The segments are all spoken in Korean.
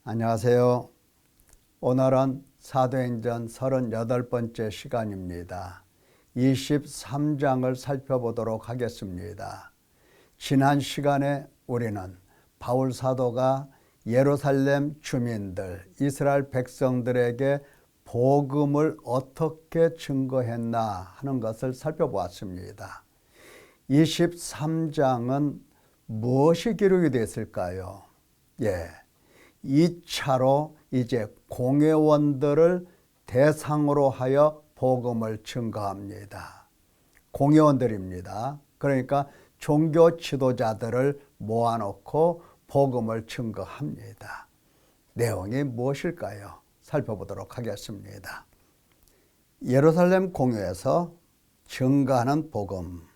안녕하세요. 오늘은 사도행전 38번째 시간입니다. 23장을 살펴보도록 하겠습니다. 지난 시간에 우리는 바울 사도가 예루살렘 주민들, 이스라엘 백성들에게 복음을 어떻게 증거했나 하는 것을 살펴보았습니다. 23장은 무엇이 기록이 됐을까요? 2차로 이제 공회원들을 대상으로 하여 복음을 증거합니다. 공회원들입니다. 그러니까 종교 지도자들을 모아놓고 복음을 증거합니다. 내용이 무엇일까요? 살펴보도록 하겠습니다. 예루살렘 공회에서 증거하는 복음.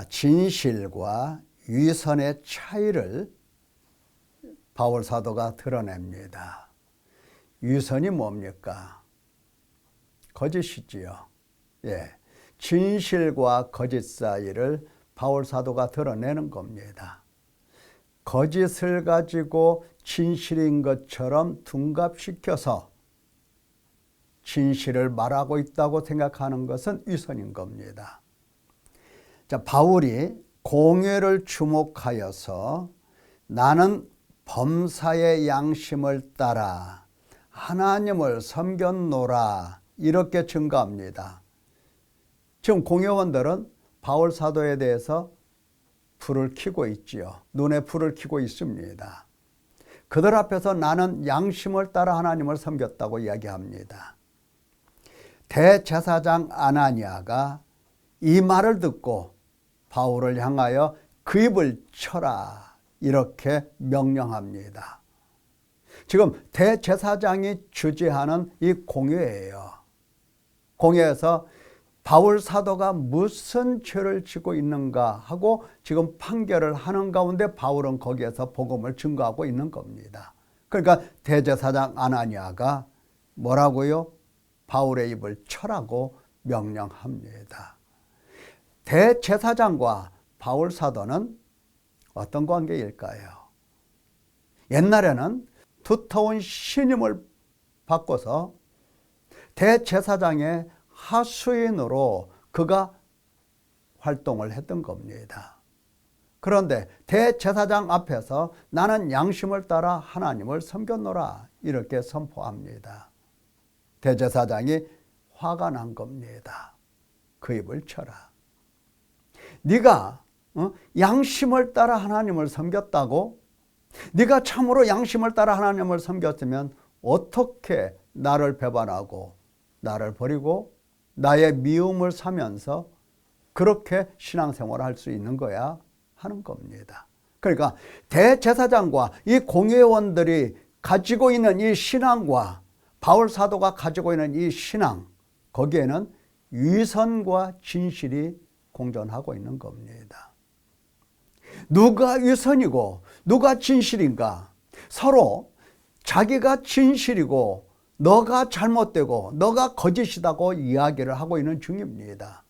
진실과 위선의 차이를 바울 사도가 드러냅니다. 위선이 뭡니까? 거짓이지요. 진실과 거짓 사이를 바울 사도가 드러내는 겁니다. 거짓을 가지고 진실인 것처럼 둔갑시켜서 진실을 말하고 있다고 생각하는 것은 위선인 겁니다. 바울이 공회를 주목하여서 나는 범사의 양심을 따라 하나님을 섬겼노라 이렇게 증거합니다. 지금 공회원들은 바울 사도에 대해서 불을 켜고 있지요. 눈에 불을 켜고 있습니다. 그들 앞에서 나는 양심을 따라 하나님을 섬겼다고 이야기합니다. 대제사장 아나니아가 이 말을 듣고 바울을 향하여 그 입을 쳐라 이렇게 명령합니다. 지금 대제사장이 주재하는 이 공회예요. 공회에서 바울 사도가 무슨 죄를 지고 있는가 하고 지금 판결을 하는 가운데 바울은 거기에서 복음을 증거하고 있는 겁니다. 그러니까 대제사장 아나니아가 뭐라고요? 바울의 입을 쳐라고 명령합니다. 대제사장과 바울 사도는 어떤 관계일까요? 옛날에는 두터운 신임을 받고서 대제사장의 하수인으로 그가 활동을 했던 겁니다. 그런데 대제사장 앞에서 나는 양심을 따라 하나님을 섬겼노라 이렇게 선포합니다. 대제사장이 화가 난 겁니다. 그 입을 쳐라. 네가 양심을 따라 하나님을 섬겼다고? 네가 참으로 양심을 따라 하나님을 섬겼으면 어떻게 나를 배반하고 나를 버리고 나의 미움을 사면서 그렇게 신앙생활을 할 수 있는 거야? 하는 겁니다. 그러니까 대제사장과 이 공회원들이 가지고 있는 이 신앙과 바울 사도가 가지고 있는 이 신앙, 거기에는 위선과 진실이 공존하고 있는 겁니다. 누가 위선이고 누가 진실인가? 서로 자기가 진실이고 너가 잘못되고 너가 거짓이라고 이야기를 하고 있는 중입니다.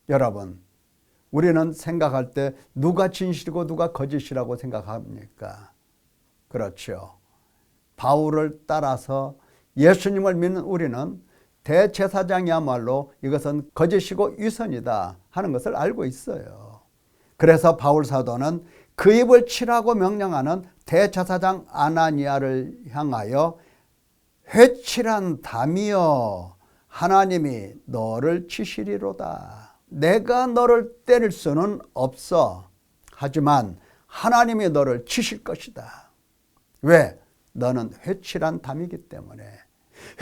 여러분, 우리는 생각할 때 누가 진실이고 누가 거짓이라고 생각합니까? 그렇죠. 바울을 따라서 예수님을 믿는 우리는 대제사장이야말로 이것은 거짓이고 위선이다 하는 것을 알고 있어요. 그래서 바울 사도는 그 입을 치라고 명령하는 대제사장 아나니아를 향하여 회칠한 담이여 하나님이 너를 치시리로다. 내가 너를 때릴 수는 없어. 하지만 하나님이 너를 치실 것이다. 왜? 너는 회칠한 담이기 때문에.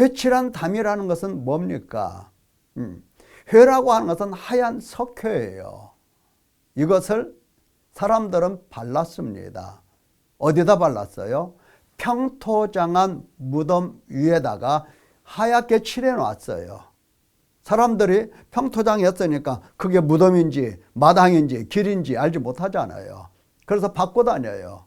회칠한 담이라는 것은 뭡니까? 회라고 하는 것은 하얀 석회예요. 이것을 사람들은 발랐습니다. 어디다 발랐어요? 평토장한 무덤 위에다가 하얗게 칠해 놨어요. 사람들이 평토장이었으니까 그게 무덤인지 마당인지 길인지 알지 못하잖아요. 그래서 밟고 다녀요.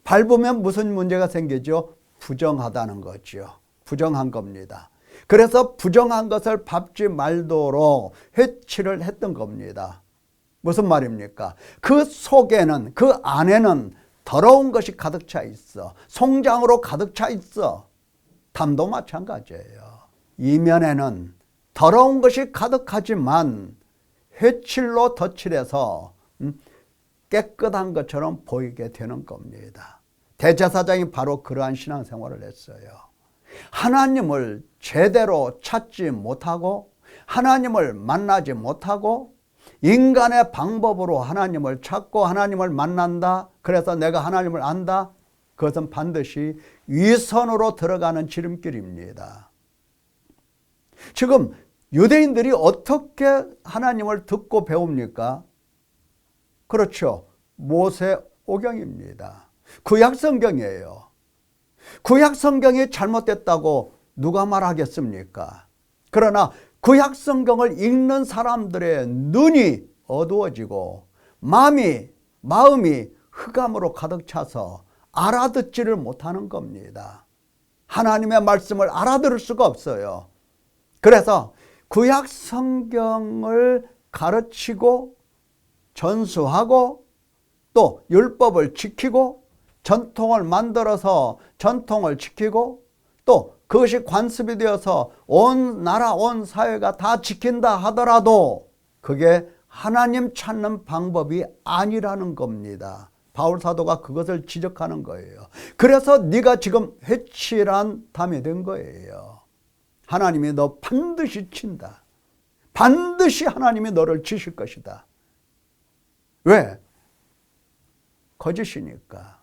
밟으면 무슨 문제가 생기죠? 부정하다는 거죠. 부정한 겁니다. 그래서 부정한 것을 밟지 말도록 회칠을 했던 겁니다. 무슨 말입니까? 그 속에는, 그 안에는 더러운 것이 가득 차 있어. 송장으로 가득 차 있어. 담도 마찬가지예요. 이면에는 더러운 것이 가득하지만 회칠로 덧칠해서 깨끗한 것처럼 보이게 되는 겁니다. 대제사장이 바로 그러한 신앙생활을 했어요. 하나님을 제대로 찾지 못하고 하나님을 만나지 못하고 인간의 방법으로 하나님을 찾고 하나님을 만난다. 그래서 내가 하나님을 안다. 그것은 반드시 위선으로 들어가는 지름길입니다. 지금 유대인들이 어떻게 하나님을 듣고 배웁니까? 그렇죠. 모세오경입니다. 구약성경이에요. 구약성경이 잘못됐다고 누가 말하겠습니까? 그러나 구약성경을 읽는 사람들의 눈이 어두워지고 마음이 흑암으로 가득 차서 알아듣지를 못하는 겁니다. 하나님의 말씀을 알아들을 수가 없어요. 그래서 구약성경을 가르치고 전수하고 또 율법을 지키고 전통을 만들어서 전통을 지키고 또 그것이 관습이 되어서 온 나라 온 사회가 다 지킨다 하더라도 그게 하나님 찾는 방법이 아니라는 겁니다. 바울 사도가 그것을 지적하는 거예요. 그래서 네가 지금 회칠한 담이 된 거예요. 하나님이 너 반드시 친다. 반드시 하나님이 너를 치실 것이다. 왜? 거짓이니까.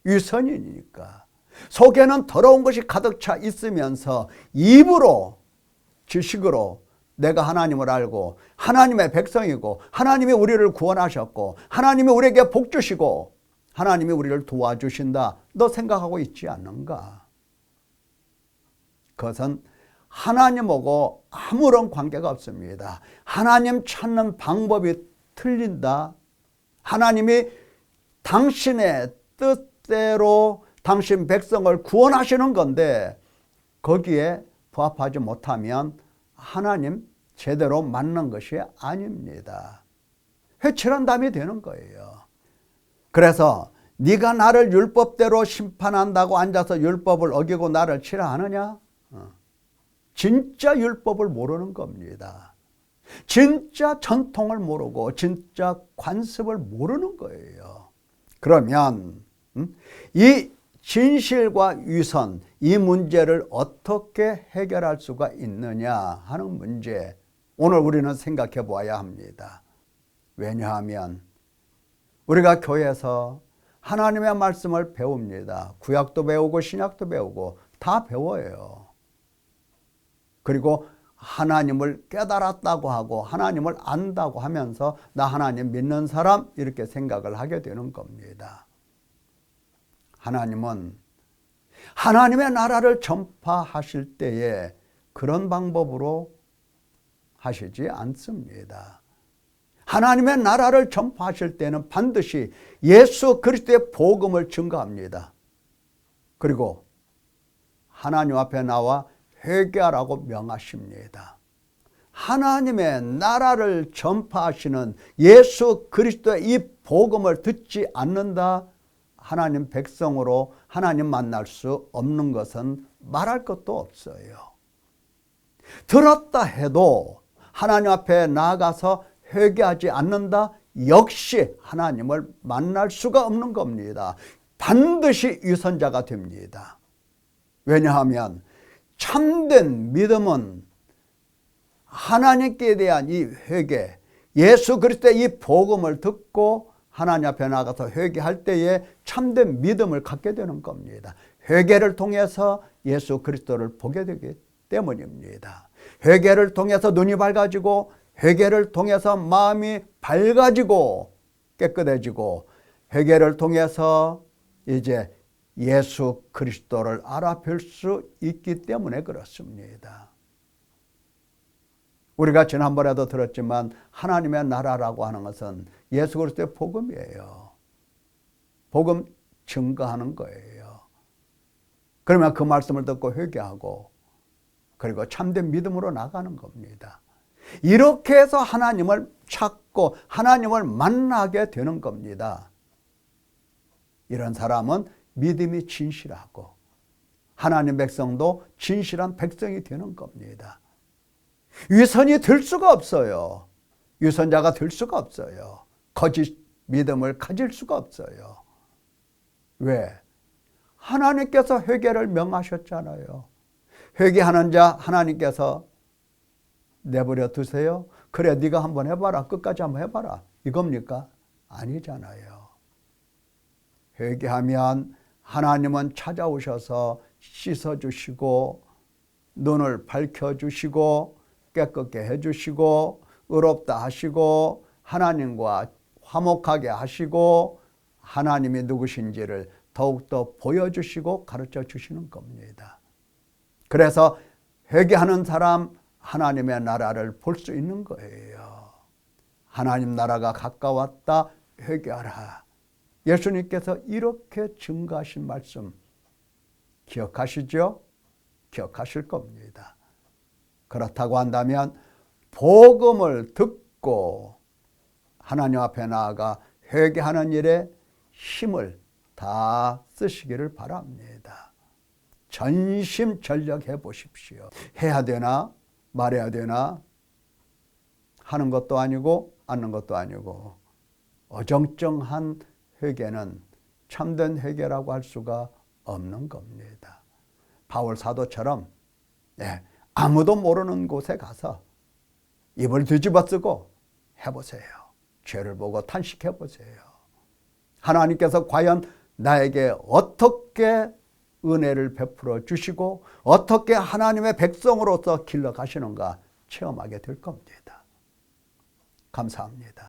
위선이니까. 속에는 더러운 것이 가득 차 있으면서 입으로 지식으로 내가 하나님을 알고 하나님의 백성이고 하나님이 우리를 구원하셨고 하나님이 우리에게 복 주시고 하나님이 우리를 도와주신다. 너 생각하고 있지 않는가? 그것은 하나님하고 아무런 관계가 없습니다. 하나님 찾는 방법이 틀린다. 하나님이 당신의 뜻대로 당신 백성을 구원하시는 건데 거기에 부합하지 못하면 하나님 제대로 맞는 것이 아닙니다. 회칠한 담이 되는 거예요. 그래서 네가 나를 율법대로 심판한다고 앉아서 율법을 어기고 나를 치라 하느냐? 진짜 율법을 모르는 겁니다. 진짜 전통을 모르고 진짜 관습을 모르는 거예요. 그러면 이 진실과 위선, 이 문제를 어떻게 해결할 수가 있느냐 하는 문제, 오늘 우리는 생각해 보아야 합니다. 왜냐하면 우리가 교회에서 하나님의 말씀을 배웁니다. 구약도 배우고 신약도 배우고 다 배워요. 그리고 하나님을 깨달았다고 하고 하나님을 안다고 하면서 나 하나님 믿는 사람 이렇게 생각을 하게 되는 겁니다. 하나님은 하나님의 나라를 전파하실 때에 그런 방법으로 하시지 않습니다. 하나님의 나라를 전파하실 때는 반드시 예수 그리스도의 복음을 증거합니다. 그리고 하나님 앞에 나와 회개하라고 명하십니다. 하나님의 나라를 전파하시는 예수 그리스도의 이 복음을 듣지 않는다. 하나님 백성으로 하나님 만날 수 없는 것은 말할 것도 없어요. 들었다 해도 하나님 앞에 나아가서 회개하지 않는다. 역시 하나님을 만날 수가 없는 겁니다. 반드시 위선자가 됩니다. 왜냐하면 참된 믿음은 하나님께 대한 이 회개, 예수 그리스도의 이 복음을 듣고 하나님 앞에 나가서 회개할 때에 참된 믿음을 갖게 되는 겁니다. 회개를 통해서 예수 그리스도를 보게 되기 때문입니다. 회개를 통해서 눈이 밝아지고 회개를 통해서 마음이 밝아지고 깨끗해지고 회개를 통해서 이제 예수 그리스도를 알아뵐 수 있기 때문에 그렇습니다. 우리가 지난번에도 들었지만 하나님의 나라라고 하는 것은 예수 그리스도의 복음이에요. 복음 증거하는 거예요. 그러면 그 말씀을 듣고 회개하고 그리고 참된 믿음으로 나가는 겁니다. 이렇게 해서 하나님을 찾고 하나님을 만나게 되는 겁니다. 이런 사람은 믿음이 진실하고 하나님 백성도 진실한 백성이 되는 겁니다. 위선이 될 수가 없어요. 위선자가 될 수가 없어요. 거짓 믿음을 가질 수가 없어요. 왜? 하나님께서 회개를 명하셨잖아요. 회개하는 자 하나님께서 내버려 두세요. 그래 네가 한번 해봐라. 끝까지 한번 해봐라. 이겁니까? 아니잖아요. 회개하면 하나님은 찾아오셔서 씻어주시고 눈을 밝혀주시고 깨끗게 해주시고 의롭다 하시고 하나님과 화목하게 하시고 하나님이 누구신지를 더욱더 보여주시고 가르쳐 주시는 겁니다. 그래서 회개하는 사람 하나님의 나라를 볼 수 있는 거예요. 하나님 나라가 가까웠다. 회개하라. 예수님께서 이렇게 증거하신 말씀 기억하시죠? 기억하실 겁니다. 그렇다고 한다면 복음을 듣고 하나님 앞에 나아가 회개하는 일에 힘을 다 쓰시기를 바랍니다. 전심전력해 보십시오. 해야 되나 말해야 되나 하는 것도 아니고 않는 것도 아니고 어정쩡한 회개는 참된 회개라고 할 수가 없는 겁니다. 바울 사도처럼 아무도 모르는 곳에 가서 입을 뒤집어 쓰고 해보세요. 죄를 보고 탄식해 보세요. 하나님께서 과연 나에게 어떻게 은혜를 베풀어 주시고 어떻게 하나님의 백성으로서 길러가시는가 체험하게 될 겁니다. 감사합니다.